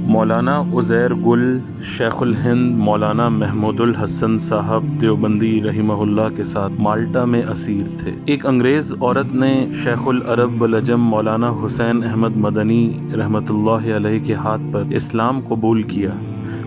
مولانا عزیر گل شیخ الہند مولانا محمود الحسن صاحب دیوبندی رحمہ اللہ کے ساتھ مالٹا میں اسیر تھے۔ ایک انگریز عورت نے شیخ العرب والعجم مولانا حسین احمد مدنی رحمۃ اللہ علیہ کے ہاتھ پر اسلام قبول کیا،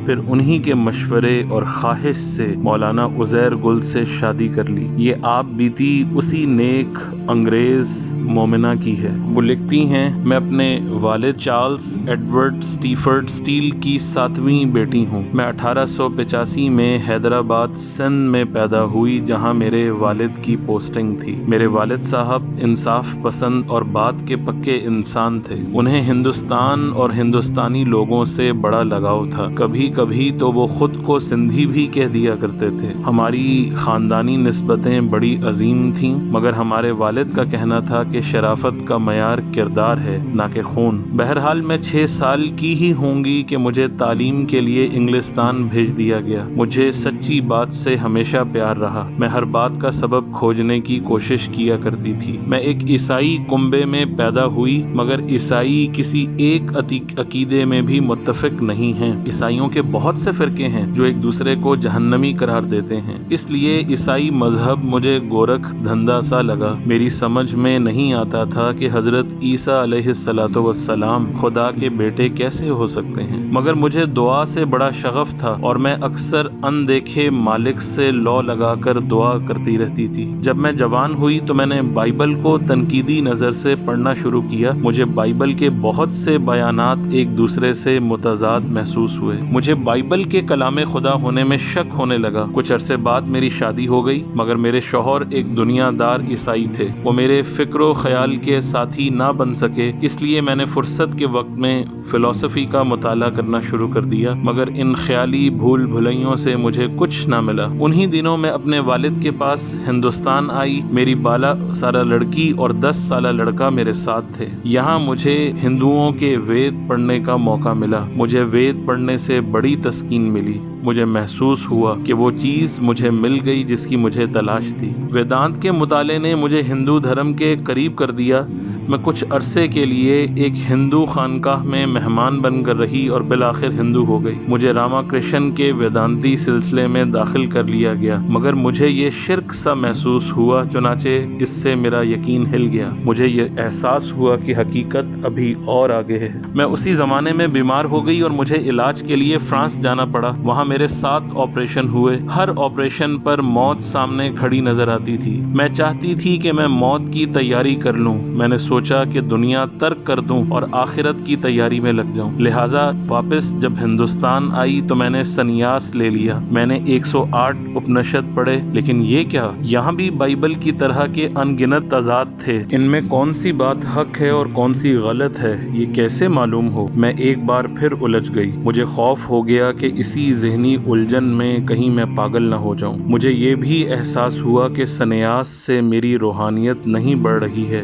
پھر انہی کے مشورے اور خواہش سے مولانا عزیر گل سے شادی کر لی۔ یہ آپ بیتی اسی نیک انگریز مومنہ کی ہے۔ وہ لکھتی ہیں، میں اپنے والد چارلز ایڈورڈ سٹیفرڈ سٹیل کی 7ویں بیٹی ہوں۔ میں 1885 میں حیدرآباد سندھ میں پیدا ہوئی، جہاں میرے والد کی پوسٹنگ تھی۔ میرے والد صاحب انصاف پسند اور بات کے پکے انسان تھے۔ انہیں ہندوستان اور ہندوستانی لوگوں سے بڑا لگاؤ تھا۔ کبھی کبھی تو وہ خود کو سندھی بھی کہہ دیا کرتے تھے۔ ہماری خاندانی نسبتیں بڑی عظیم تھیں، مگر ہمارے والد کا کہنا تھا کہ شرافت کا معیار کردار ہے، نہ کہ خون۔ بہرحال میں 6 سال کی ہی ہوں گی کہ مجھے تعلیم کے لیے انگلستان بھیج دیا گیا۔ مجھے سچی بات سے ہمیشہ پیار رہا۔ میں ہر بات کا سبب کھوجنے کی کوشش کیا کرتی تھی۔ میں ایک عیسائی کنبے میں پیدا ہوئی، مگر عیسائی کسی ایک عقیدے میں بھی متفق نہیں ہیں۔ عیسائیوں کے بہت سے فرقے ہیں جو ایک دوسرے کو جہنمی قرار دیتے ہیں، اس لیے عیسائی مذہب مجھے گورکھ دھندا سا لگا۔ میری سمجھ میں نہیں آتا تھا کہ حضرت عیسیٰ علیہ السلام خدا کے بیٹے کیسے ہو سکتے ہیں، مگر مجھے دعا سے بڑا شغف تھا اور میں اکثر اندیکھے مالک سے لو لگا کر دعا کرتی رہتی تھی۔ جب میں جوان ہوئی تو میں نے بائبل کو تنقیدی نظر سے پڑھنا شروع کیا۔ مجھے بائبل کے بہت سے بیانات ایک دوسرے سے متضاد محسوس ہوئے۔ مجھے بائبل کے کلام خدا ہونے میں شک ہونے لگا۔ کچھ عرصے بعد میری شادی ہو گئی، مگر میرے شوہر ایک دنیا دار عیسائی تھے۔ وہ میرے فکر و خیال کے ساتھی نہ بن سکے، اس لیے میں نے فرصت کے وقت میں فلسفی کا مطالعہ کرنا شروع کر دیا، مگر ان خیالی بھول بھلائیوں سے مجھے کچھ نہ ملا۔ انہی دنوں میں اپنے والد کے پاس ہندوستان آئی۔ میری 12 سالہ لڑکی اور 10 سالہ لڑکا میرے ساتھ تھے۔ یہاں مجھے ہندوؤں کے وید پڑھنے کا موقع ملا۔ مجھے وید پڑھنے سے بڑی تسکین ملی۔ مجھے محسوس ہوا کہ وہ چیز مجھے مل گئی جس کی مجھے تلاش تھی۔ ویدانت کے مطالعے نے مجھے ہندو دھرم کے قریب کر دیا۔ میں کچھ عرصے کے لیے ایک ہندو خانقاہ میں مہمان بن کر رہی اور بالآخر ہندو ہو گئی۔ مجھے راما کرشن کے ویدانتی سلسلے میں داخل کر لیا گیا، مگر مجھے یہ شرک سا محسوس ہوا، چنانچہ اس سے میرا یقین ہل گیا۔ مجھے یہ احساس ہوا کہ حقیقت ابھی اور آگے ہے۔ میں اسی زمانے میں بیمار ہو گئی اور مجھے علاج کے لیے فرانس جانا پڑا۔ وہاں میرے 7 آپریشن ہوئے۔ ہر آپریشن پر موت سامنے کھڑی نظر آتی تھی۔ میں چاہتی تھی کہ میں موت کی تیاری کر لوں۔ میں نے سوچا کہ دنیا ترک کر دوں اور آخرت کی تیاری میں لگ جاؤں۔ لہٰذا واپس جب ہندوستان آئی تو میں نے سنیاس لے لیا۔ میں نے 108 اپنشد پڑھے، لیکن یہ کیا؟ یہاں بھی بائبل کی طرح کے ان گنت تضاد تھے۔ ان میں کون سی بات حق ہے اور کون سی غلط ہے، یہ کیسے معلوم ہو؟ میں ایک بار پھر الجھ گئی۔ مجھے خوف ہو گیا کہ اسی ذہنی الجھن میں کہیں میں پاگل نہ ہو جاؤں۔ مجھے یہ بھی احساس ہوا کہ سنیاس سے میری روحانیت نہیں بڑھ رہی ہے،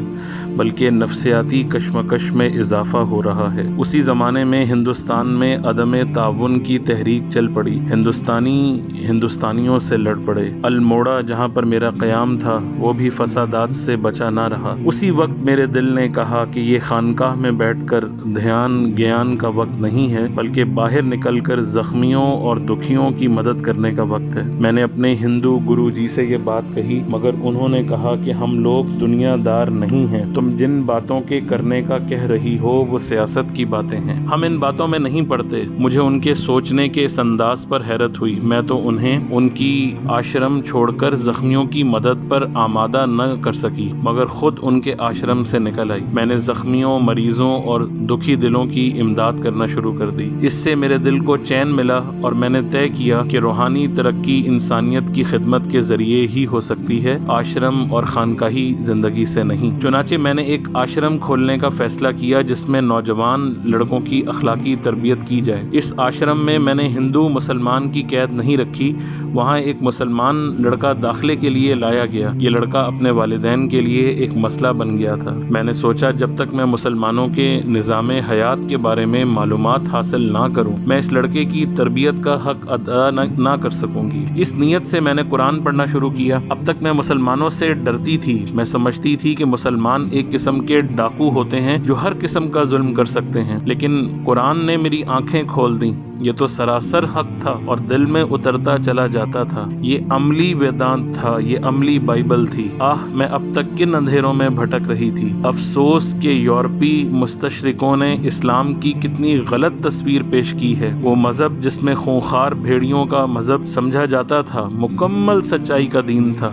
بلکہ نفسیاتی کشمکش میں اضافہ ہو رہا ہے۔ اسی زمانے میں ہندوستان میں عدم تعاون کی تحریک چل پڑی۔ ہندوستانیوں سے لڑ پڑے۔ الموڑا جہاں پر میرا قیام تھا وہ بھی فسادات سے بچا نہ رہا۔ اسی وقت میرے دل نے کہا کہ یہ خانقاہ میں بیٹھ کر دھیان گیان کا وقت نہیں ہے، بلکہ باہر نکل کر زخمیوں اور دکھیوں کی مدد کرنے کا وقت ہے۔ میں نے اپنے ہندو گرو جی سے یہ بات کہی، مگر انہوں نے کہا کہ ہم لوگ دنیا دار نہیں ہیں۔ تم جن باتوں کے کرنے کا کہہ رہی ہو وہ سیاست کی باتیں ہیں، ہم ان باتوں میں نہیں پڑتے۔ مجھے ان کے سوچنے کے اس انداز پر حیرت ہوئی۔ میں تو انہیں ان کی آشرم چھوڑ کر زخمیوں کی مدد پر آمادہ نہ کر سکی، مگر خود ان کے آشرم سے نکل آئی۔ میں نے زخمیوں، مریضوں اور دکھی دلوں کی امداد کرنا شروع کر دی۔ اس سے میرے دل کو چین ملا اور میں نے طے کیا کہ روحانی ترقی انسانیت کی خدمت کے ذریعے ہی ہو سکتی ہے، آشرم اور خانقاہی زندگی سے نہیں۔ چنانچہ میں نے ایک آشرم کھولنے کا فیصلہ کیا جس میں نوجوان لڑکوں کی اخلاقی تربیت کی جائے۔ اس آشرم میں نے ہندو مسلمان کی قید نہیں رکھی۔ وہاں ایک مسلمان لڑکا داخلے کے لیے لایا گیا۔ یہ لڑکا اپنے والدین کے لیے ایک مسئلہ بن گیا تھا۔ میں نے سوچا جب تک میں مسلمانوں کے نظام حیات کے بارے میں معلومات حاصل نہ کروں، میں اس لڑکے کی تربیت کا حق ادا نہ کر سکوں گی۔ اس نیت سے میں نے قرآن پڑھنا شروع کیا۔ اب تک میں مسلمانوں سے ڈرتی تھی۔ میں سمجھتی تھی کہ مسلمان ایک قسم کے ڈاکو ہوتے ہیں جو ہر قسم کا ظلم کر سکتے ہیں، لیکن قرآن نے میری آنکھیں کھول دیں۔ یہ تو سراسر حق تھا اور دل میں اترتا چلا جاتا تھا۔ یہ عملی ویدانت تھا، یہ عملی بائبل تھی۔ میں اب تک کن اندھیروں میں بھٹک رہی تھی۔ افسوس کہ یورپی مستشرقوں نے اسلام کی کتنی غلط تصویر پیش کی ہے۔ وہ مذہب جس میں خونخوار بھیڑیوں کا مذہب سمجھا جاتا تھا، مکمل سچائی کا دین تھا۔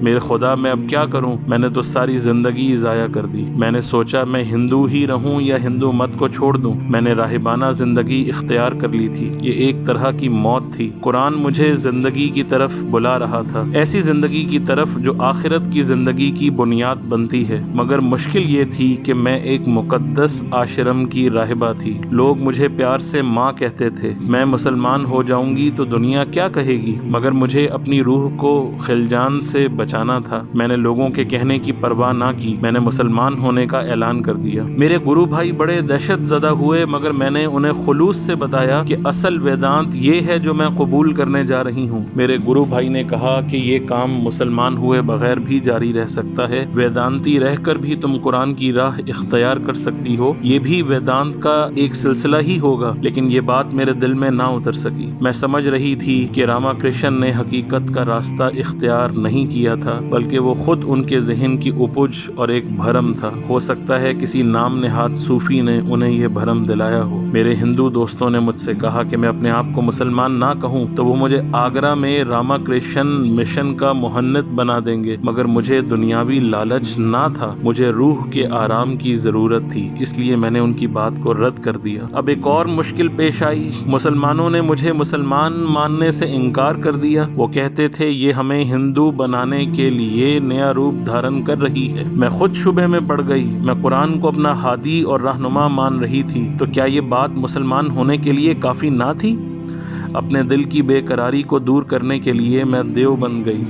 میرے خدا، میں اب کیا کروں؟ میں نے تو ساری زندگی ضائع کر دی۔ میں نے سوچا میں ہندو ہی رہوں یا ہندو مت کو چھوڑ دوں۔ میں نے راہبانہ زندگی اختیار کر لی تھی۔ یہ ایک طرح کی موت تھی۔ قرآن مجھے زندگی کی طرف بلا رہا تھا، ایسی زندگی کی طرف جو آخرت کی زندگی کی بنیاد بنتی ہے۔ مگر مشکل یہ تھی کہ میں ایک مقدس آشرم کی راہبہ تھی۔ لوگ مجھے پیار سے ماں کہتے تھے۔ میں مسلمان ہو جاؤں گی تو دنیا کیا کہے گی؟ مگر مجھے اپنی روح کو خلجان سے بچانا تھا۔ میں نے لوگوں کے کہنے کی پرواہ نہ کی۔ میں نے مسلمان ہونے کا اعلان کر دیا۔ میرے گرو بھائی بڑے دہشت زدہ ہوئے، مگر میں نے انہیں خلوص سے بتایا کہ اصل ویدانت یہ ہے جو میں قبول کرنے جا رہی ہوں۔ میرے گرو بھائی نے کہا کہ یہ کام مسلمان ہوئے بغیر بھی جاری رہ سکتا ہے۔ ویدانتی رہ کر بھی تم قرآن کی راہ اختیار کر سکتی ہو۔ یہ بھی ویدانت کا ایک سلسلہ ہی ہوگا۔ لیکن یہ بات میرے دل میں نہ اتر سکی۔ میں سمجھ رہی تھی کہ راما کرشن نے حقیقت کا راستہ اختیار نہیں کیا تھا، بلکہ وہ خود ان کے ذہن کی اپج اور ایک بھرم تھا۔ ہو سکتا ہے کسی نام نہاد صوفی نے انہیں یہ بھرم دلایا ہو۔ میرے ہندو دوستوں نے مجھ سے کہا کہ میں اپنے آپ کو مسلمان نہ کہوں تو وہ مجھے آگرہ میں راما کرشن مشن کا مہنت بنا دیں گے، مگر مجھے دنیاوی لالچ نہ تھا، مجھے روح کے آرام کی ضرورت تھی، اس لیے میں نے ان کی بات کو رد کر دیا۔ اب ایک اور مشکل پیش آئی۔ مسلمانوں نے مجھے مسلمان ماننے سے انکار کر دیا۔ وہ کہتے تھے یہ ہمیں ہندو بنانے کے لیے نیا روپ دھارن کر رہی ہے۔ میں خود شبہ میں پڑ گئی۔ میں قرآن کو اپنا ہادی اور رہنما مان رہی تھی، تو کیا یہ بات مسلمان ہونے کے لیے کافی نہ تھی؟ اپنے دل کی بے قراری کو دور کرنے کے لیے میں دیوبند گئی۔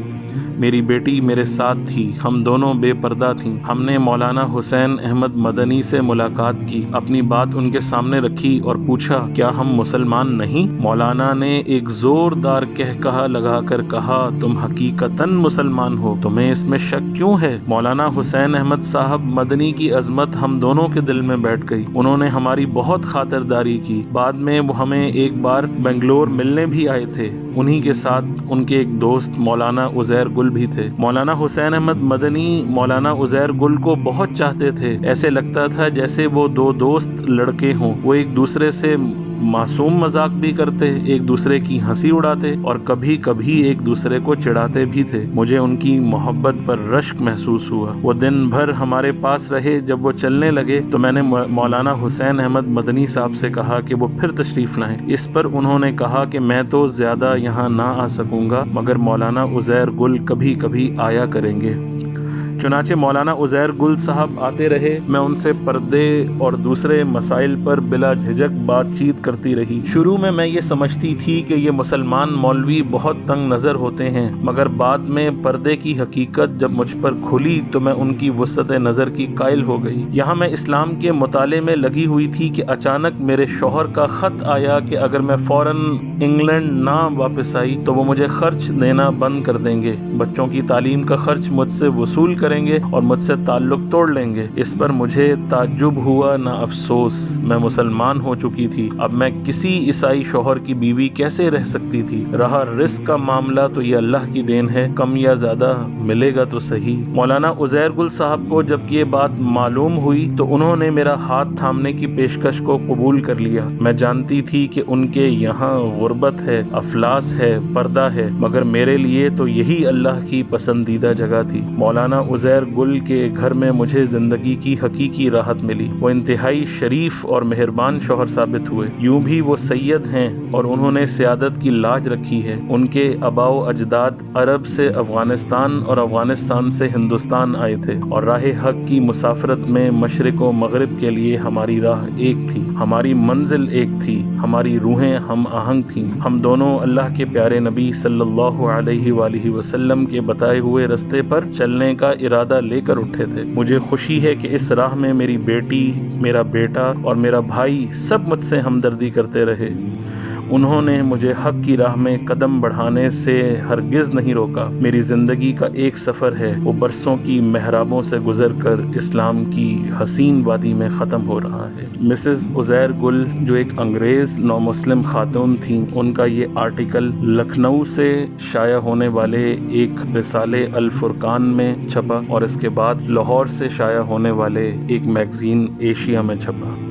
میری بیٹی میرے ساتھ تھی۔ ہم دونوں بے پردہ تھیں۔ ہم نے مولانا حسین احمد مدنی سے ملاقات کی، اپنی بات ان کے سامنے رکھی اور پوچھا کیا ہم مسلمان نہیں؟ مولانا نے ایک زوردار قہقہہ لگا کر کہا تم حقیقتاً مسلمان ہو، تمہیں اس میں شک کیوں ہے؟ مولانا حسین احمد صاحب مدنی کی عظمت ہم دونوں کے دل میں بیٹھ گئی۔ انہوں نے ہماری بہت خاطرداری کی۔ بعد میں وہ ہمیں ایک بار بنگلور ملنے بھی آئے تھے۔ انہی کے ساتھ ان کے ایک دوست مولانا عزیر گل بھی تھے۔ مولانا حسین احمد مدنی مولانا عزیر گل کو بہت چاہتے تھے۔ ایسے لگتا تھا جیسے وہ دو دوست لڑکے ہوں۔ وہ ایک دوسرے سے معصوم مذاق بھی کرتے، ایک دوسرے کی ہنسی اڑاتے اور کبھی کبھی ایک دوسرے کو چڑھاتے بھی تھے۔ مجھے ان کی محبت پر رشک محسوس ہوا۔ وہ دن بھر ہمارے پاس رہے۔ جب وہ چلنے لگے تو میں نے مولانا حسین احمد مدنی صاحب سے کہا کہ وہ پھر تشریف لائیں۔ اس پر انہوں نے کہا کہ میں تو زیادہ یہاں نہ آ سکوں گا، مگر مولانا عزیر گل کبھی کبھی آیا کریں گے۔ چنانچہ مولانا عزیر گل صاحب آتے رہے۔ میں ان سے پردے اور دوسرے مسائل پر بلا جھجک بات چیت کرتی رہی۔ شروع میں یہ سمجھتی تھی کہ یہ مسلمان مولوی بہت تنگ نظر ہوتے ہیں، مگر بعد میں پردے کی حقیقت جب مجھ پر کھلی تو میں ان کی وسعت نظر کی قائل ہو گئی۔ یہاں میں اسلام کے مطالعے میں لگی ہوئی تھی کہ اچانک میرے شوہر کا خط آیا کہ اگر میں فوراً انگلینڈ نہ واپس آئی تو وہ مجھے خرچ دینا بند کر دیں گے، بچوں کی تعلیم کا خرچ مجھ سے وصول کریں گے اور مجھ سے تعلق توڑ لیں گے۔ اس پر مجھے تعجب ہوا نہ افسوس۔ میں مسلمان ہو چکی تھی، اب میں کسی عیسائی شوہر کی بیوی کیسے رہ سکتی تھی؟ رہا رزق کا معاملہ تو یہ اللہ کی دین ہے، کم یا زیادہ ملے گا تو صحیح۔ مولانا عزیر گل صاحب کو جب یہ بات معلوم ہوئی تو انہوں نے میرا ہاتھ تھامنے کی پیشکش کو قبول کر لیا۔ میں جانتی تھی کہ ان کے یہاں غربت ہے، افلاس ہے، پردہ ہے، مگر میرے لیے تو یہی اللہ کی پسندیدہ جگہ تھی۔ مولانا عزیر گل کے گھر میں مجھے زندگی کی حقیقی راحت ملی۔ وہ انتہائی شریف اور مہربان شوہر ثابت ہوئے۔ یوں بھی وہ سید ہیں اور انہوں نے سیادت کی لاج رکھی ہے۔ ان کے آباء و اجداد عرب سے افغانستان اور افغانستان سے ہندوستان آئے تھے، اور راہ حق کی مسافرت میں مشرق و مغرب کے لیے ہماری راہ ایک تھی، ہماری منزل ایک تھی، ہماری روحیں ہم آہنگ تھیں۔ ہم دونوں اللہ کے پیارے نبی صلی اللہ علیہ وآلہ وسلم کے بتائے ہوئے رستے پر چلنے کا ارادہ لے کر اٹھے تھے۔ مجھے خوشی ہے کہ اس راہ میں میری بیٹی، میرا بیٹا اور میرا بھائی سب مجھ سے ہمدردی کرتے رہے۔ انہوں نے مجھے حق کی راہ میں قدم بڑھانے سے ہرگز نہیں روکا۔ میری زندگی کا ایک سفر ہے، وہ برسوں کی محرابوں سے گزر کر اسلام کی حسین وادی میں ختم ہو رہا ہے۔ مسز عزیر گل جو ایک انگریز نو مسلم خاتون تھیں، ان کا یہ آرٹیکل لکھنؤ سے شائع ہونے والے ایک رسالے الفرقان میں چھپا اور اس کے بعد لاہور سے شائع ہونے والے ایک میگزین ایشیا میں چھپا۔